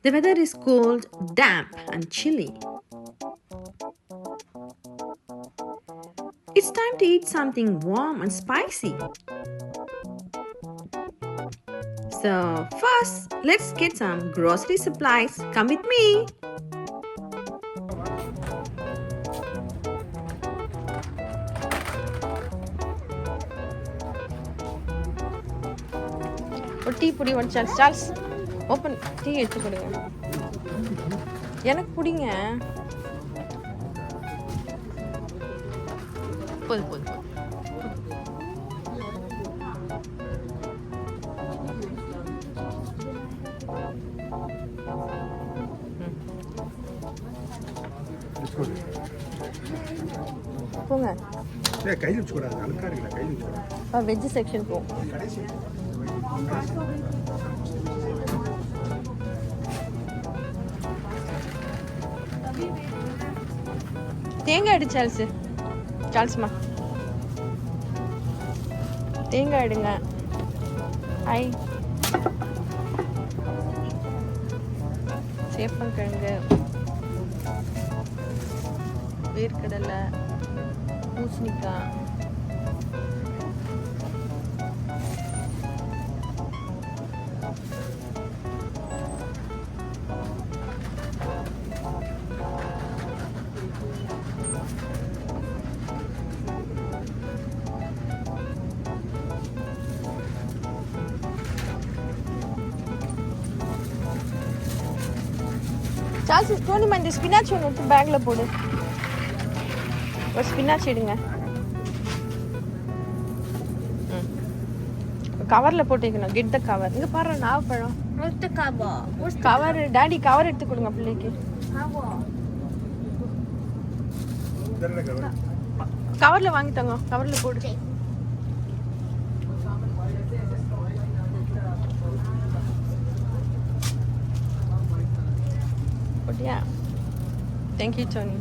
The weather is cold, damp, and chilly. It's time to eat something warm and spicy. So, first, let's get some grocery supplies. Come with me. ஒரு tea புடி one Charles Charles open tea எடுத்து கொடுங்க எனக்கு பிடிங்க போது போது போங்க கையில் வச்சுக்கூடாது அழுக்கா இருக்குல்ல கையில் வச்சுக்கூடாது வெஜ் செக்ஷன் போ தேங்காய் எடு சார்ல்ஸ் சார்ல்ஸ்மா தேங்காய் எடுங்க ஹாய் சேப்பங்கிழங்கு வேர்க்கடலை பூசணிக்காய் சார்ல்ஸ் தோனிமா இந்த ஸ்பினாச் ஒன்று எடுத்து பேக்கில் போடு ஒரு ஸ்பினாச் எடுங்க கவரில் போட்டு வைக்கணும் கெட் த கவர் இங்கே பாரு நாவப்பழம் கவர் டாடி கவர் எடுத்து கொடுங்க பிள்ளைக்கு கவரில் வாங்கி தங்க கவரில் போடு போட்டியா தேங்க்யூ டோனி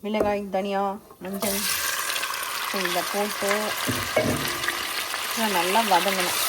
மிளகாய் தனியா மஞ்சள் இதை போட்டு நல்லா வதங்கணும்.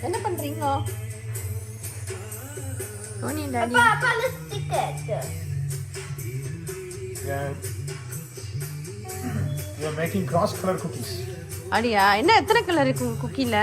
என்ன பண்றீங்க? Tony and Daddy. Papa, let's stick it. Yeah. We are making cross color cookies. அடியா, என்ன எத்தனை கலர் இருக்கு குக்கில?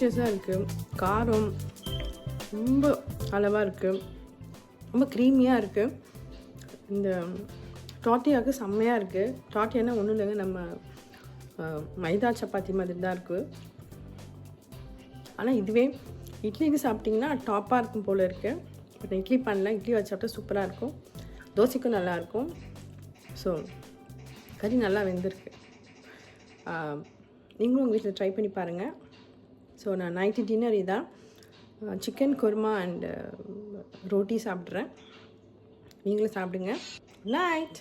டெலிஷியஸாக இருக்குது. காரம் ரொம்ப அளவாக இருக்குது, ரொம்ப க்ரீமியாக இருக்குது. இந்த டாட்டியாவுக்கு செம்மையாக இருக்குது. டாட்டியானா ஒன்றும் இல்லைங்க, நம்ம மைதா சப்பாத்தி மாதிரி தான் இருக்குது. ஆனால் இதுவே இட்லிக்கு சாப்பிட்டிங்கன்னா டாப்பாக இருக்கும் போல் இருக்குது. பட் இட்லி பண்ணல, இட்லி வச்சு சாப்பிட்டா சூப்பராக இருக்கும். தோசைக்கும் நல்லாயிருக்கும். ஸோ கறி நல்லா வெந்திருக்கு. நீங்களும் உங்கள் வீட்டில் ட்ரை பண்ணி பாருங்கள். ஸோ நான் நைட்டு டின்னர் இதான், சிக்கன் குருமா அண்ட் ரோட்டி சாப்பிட்றேன். நீங்களும் சாப்பிடுங்க. நைட்.